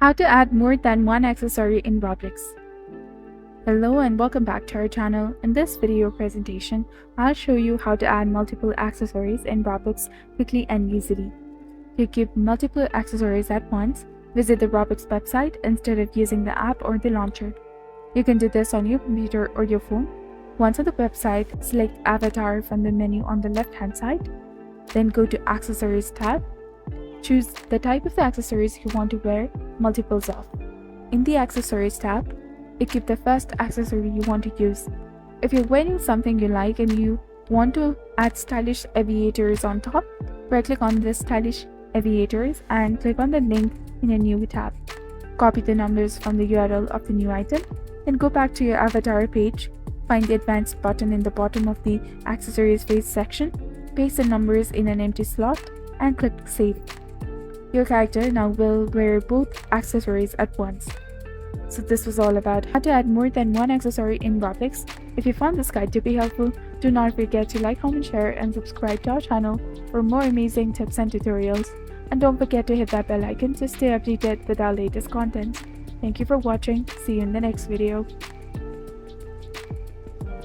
How to add more than one accessory in Roblox. Hello and welcome back to our channel. In this video presentation, I'll show you how to add multiple accessories in Roblox quickly and easily. To keep multiple accessories at once, visit the Roblox website instead of using the app or the launcher. You can do this on your computer or your phone. Once on the website, select Avatar from the menu on the left-hand side. Then go to Accessories tab. Choose the type of the accessories you want to wear multiples of. In the Accessories tab, equip the first accessory you want to use. If you're wearing something you like and you want to add stylish aviators on top, right-click on the stylish aviators and click on the link in a new tab. Copy the numbers from the URL of the new item, then go back to your avatar page, find the advanced button in the bottom of the accessories face section, paste the numbers in an empty slot, and click Save. Your character now will wear both accessories at once. So this was all about how to add more than one accessory in Roblox. If you found this guide to be helpful, do not forget to like, comment, share, and subscribe to our channel for more amazing tips and tutorials. And don't forget to hit that bell icon to stay updated with our latest content. Thank you for watching. See you in the next video.